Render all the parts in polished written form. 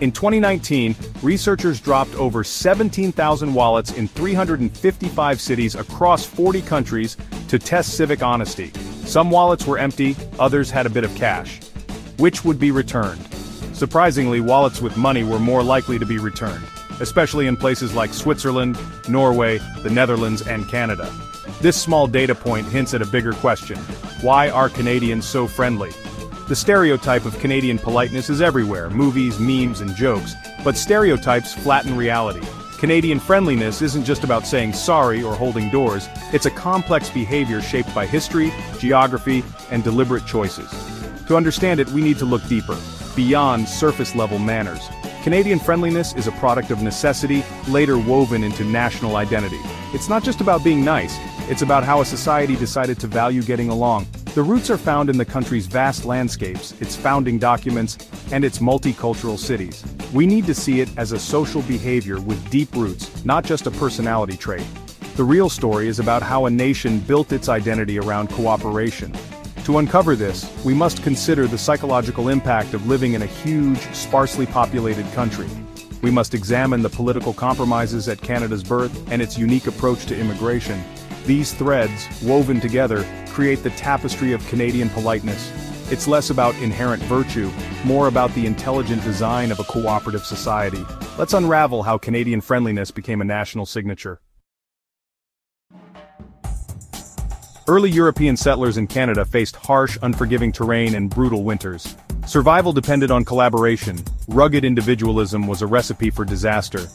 In 2019, researchers dropped over 17,000 wallets in 355 cities across 40 countries to test civic honesty. Some wallets were empty, others had a bit of cash. Which would be returned? Surprisingly, wallets with money were more likely to be returned, especially in places like Switzerland, Norway, the Netherlands, and Canada. This small data point hints at a bigger question. Why are Canadians so friendly? The stereotype of Canadian politeness is everywhere, movies, memes, and jokes, but stereotypes flatten reality. Canadian friendliness isn't just about saying sorry or holding doors, it's a complex behavior shaped by history, geography, and deliberate choices. To understand it, we need to look deeper, beyond surface-level manners. Canadian friendliness is a product of necessity, later woven into national identity. It's not just about being nice, it's about how a society decided to value getting along. The roots are found in the country's vast landscapes, its founding documents, and its multicultural cities. We need to see it as a social behavior with deep roots, not just a personality trait. The real story is about how a nation built its identity around cooperation. To uncover this, we must consider the psychological impact of living in a huge, sparsely populated country. We must examine the political compromises at Canada's birth and its unique approach to immigration. These threads, woven together, create the tapestry of Canadian politeness. It's less about inherent virtue, more about the intelligent design of a cooperative society. Let's unravel how Canadian friendliness became a national signature. Early European settlers in Canada faced harsh, unforgiving terrain and brutal winters. Survival depended on collaboration. Rugged individualism was a recipe for disaster.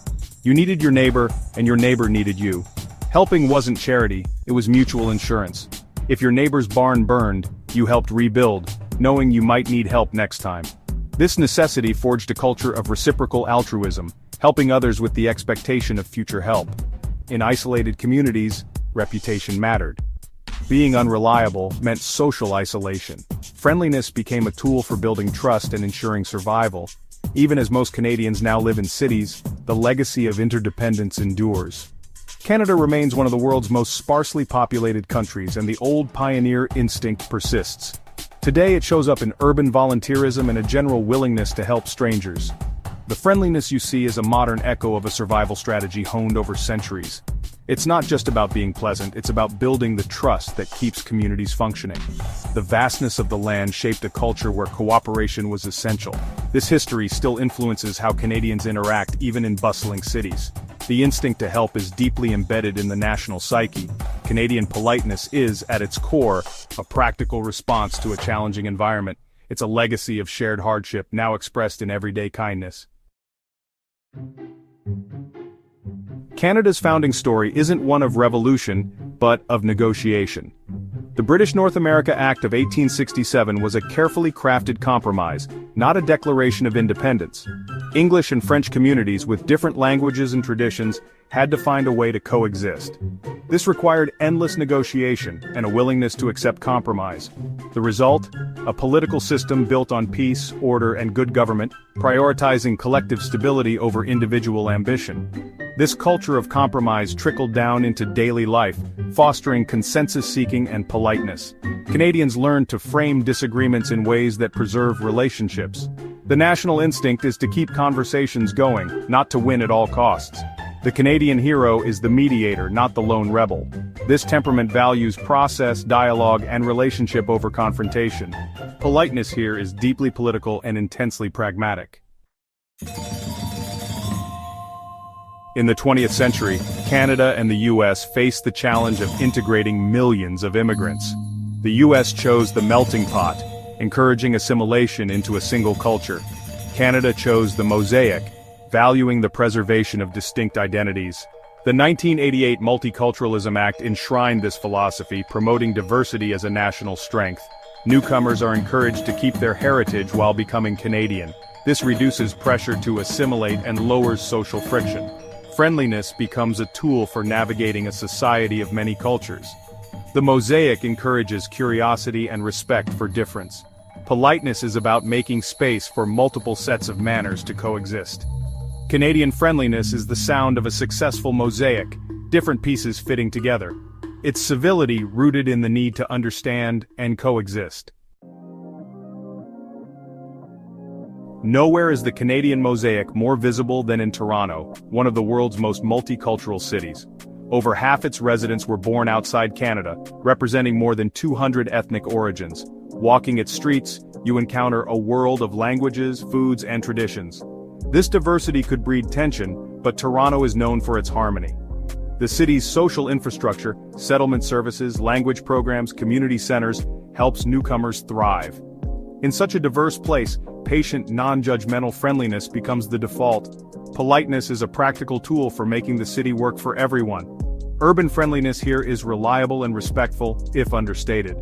You needed your neighbor, and your neighbor needed you. Helping wasn't charity, it was mutual insurance. If your neighbor's barn burned, you helped rebuild, knowing you might need help next time. This necessity forged a culture of reciprocal altruism, helping others with the expectation of future help. In isolated communities, reputation mattered. Being unreliable meant social isolation. Friendliness became a tool for building trust and ensuring survival. Even as most Canadians now live in cities, the legacy of interdependence endures. Canada remains one of the world's most sparsely populated countries, and the old pioneer instinct persists. Today it shows up in urban volunteerism and a general willingness to help strangers. The friendliness you see is a modern echo of a survival strategy honed over centuries. It's not just about being pleasant, it's about building the trust that keeps communities functioning. The vastness of the land shaped a culture where cooperation was essential. This history still influences how Canadians interact even in bustling cities. The instinct to help is deeply embedded in the national psyche. Canadian politeness is, at its core, a practical response to a challenging environment. It's a legacy of shared hardship now expressed in everyday kindness. Canada's founding story isn't one of revolution, but of negotiation. The British North America Act of 1867 was a carefully crafted compromise, not a declaration of independence. English and French communities with different languages and traditions had to find a way to coexist. This required endless negotiation and a willingness to accept compromise. The result? A political system built on peace, order, and good government, prioritizing collective stability over individual ambition. This culture of compromise trickled down into daily life, fostering consensus-seeking and politeness. Canadians learned to frame disagreements in ways that preserve relationships. The national instinct is to keep conversations going, not to win at all costs. The Canadian hero is the mediator, not the lone rebel. This temperament values process, dialogue, and relationship over confrontation. Politeness here is deeply political and intensely pragmatic. In the 20th century, Canada and the US faced the challenge of integrating millions of immigrants. The US chose the melting pot, encouraging assimilation into a single culture. Canada chose the mosaic, valuing the preservation of distinct identities. The 1988 Multiculturalism Act enshrined this philosophy, promoting diversity as a national strength. Newcomers are encouraged to keep their heritage while becoming Canadian. This reduces pressure to assimilate and lowers social friction. Friendliness becomes a tool for navigating a society of many cultures. The mosaic encourages curiosity and respect for difference. Politeness is about making space for multiple sets of manners to coexist. Canadian friendliness is the sound of a successful mosaic, different pieces fitting together. It's civility rooted in the need to understand and coexist. Nowhere is the Canadian mosaic more visible than in Toronto, one of the world's most multicultural cities. Over half its residents were born outside Canada, representing more than 200 ethnic origins. Walking its streets, you encounter a world of languages, foods, and traditions. This diversity could breed tension, but Toronto is known for its harmony. The city's social infrastructure, settlement services, language programs, community centers, helps newcomers thrive. In such a diverse place, patient, non-judgmental friendliness becomes the default. Politeness is a practical tool for making the city work for everyone. Urban friendliness here is reliable and respectful, if understated.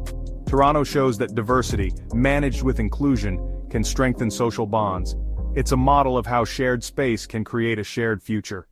Toronto shows that diversity, managed with inclusion, can strengthen social bonds. It's a model of how shared space can create a shared future.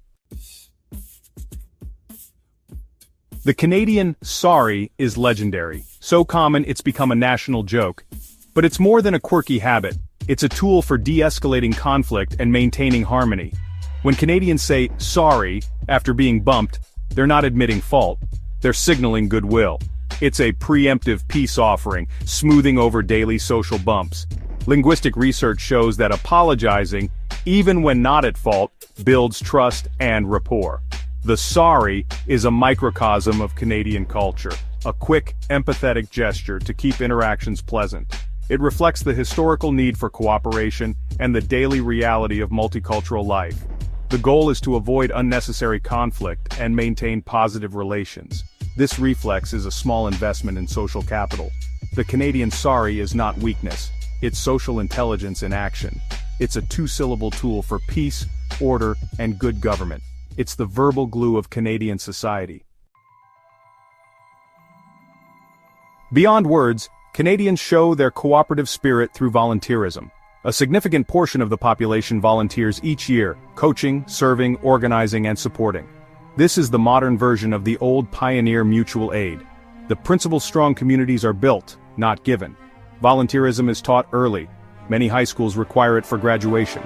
The Canadian "sorry" is legendary, so common it's become a national joke. But it's more than a quirky habit. It's a tool for de-escalating conflict and maintaining harmony. When Canadians say "sorry" after being bumped, they're not admitting fault. They're signaling goodwill. It's a preemptive peace offering, smoothing over daily social bumps. Linguistic research shows that apologizing, even when not at fault, builds trust and rapport. The "sorry" is a microcosm of Canadian culture, a quick, empathetic gesture to keep interactions pleasant. It reflects the historical need for cooperation and the daily reality of multicultural life. The goal is to avoid unnecessary conflict and maintain positive relations. This reflex is a small investment in social capital. The Canadian "sorry" is not weakness. It's social intelligence in action. It's a two-syllable tool for peace, order, and good government. It's the verbal glue of Canadian society. Beyond words, Canadians show their cooperative spirit through volunteerism. A significant portion of the population volunteers each year, coaching, serving, organizing, and supporting. This is the modern version of the old pioneer mutual aid. The principle-strong communities are built, not given. Volunteerism is taught early. Many high schools require it for graduation.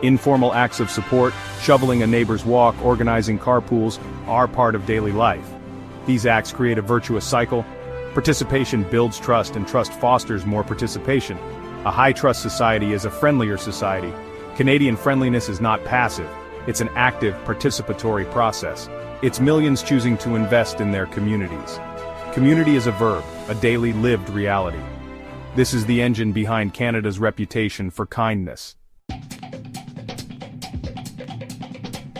Informal acts of support, shoveling a neighbor's walk, organizing carpools, are part of daily life. These acts create a virtuous cycle. Participation builds trust, and trust fosters more participation. A high-trust society is a friendlier society. Canadian friendliness is not passive. It's an active, participatory process. It's millions choosing to invest in their communities. Community is a verb, a daily lived reality. This is the engine behind Canada's reputation for kindness.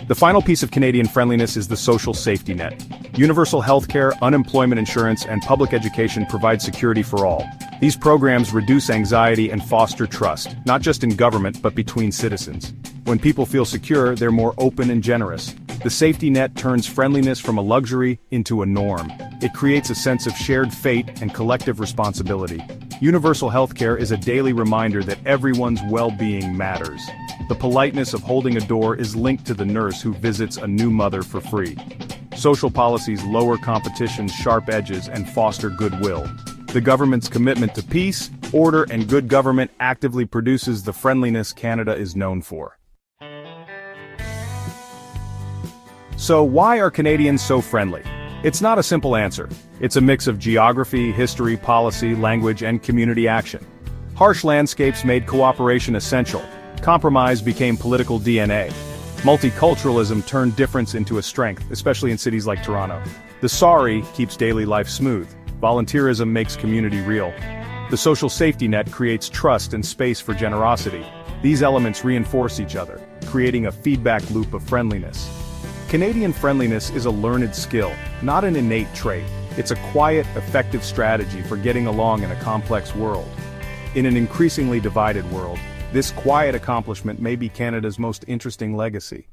The final piece of Canadian friendliness is the social safety net. Universal healthcare, unemployment insurance, and public education provide security for all. These programs reduce anxiety and foster trust, not just in government but between citizens. When people feel secure, they're more open and generous. The safety net turns friendliness from a luxury into a norm. It creates a sense of shared fate and collective responsibility. Universal healthcare is a daily reminder that everyone's well-being matters. The politeness of holding a door is linked to the nurse who visits a new mother for free. Social policies lower competition's sharp edges and foster goodwill. The government's commitment to peace, order, and good government actively produces the friendliness Canada is known for. So why are Canadians so friendly? It's not a simple answer. It's a mix of geography, history, policy, language, and community action. Harsh landscapes made cooperation essential. Compromise became political DNA. Multiculturalism turned difference into a strength, especially in cities like Toronto. The "sorry" keeps daily life smooth. Volunteerism makes community real. The social safety net creates trust and space for generosity. These elements reinforce each other, creating a feedback loop of friendliness. Canadian friendliness is a learned skill, not an innate trait. It's a quiet, effective strategy for getting along in a complex world. In an increasingly divided world, this quiet accomplishment may be Canada's most interesting legacy.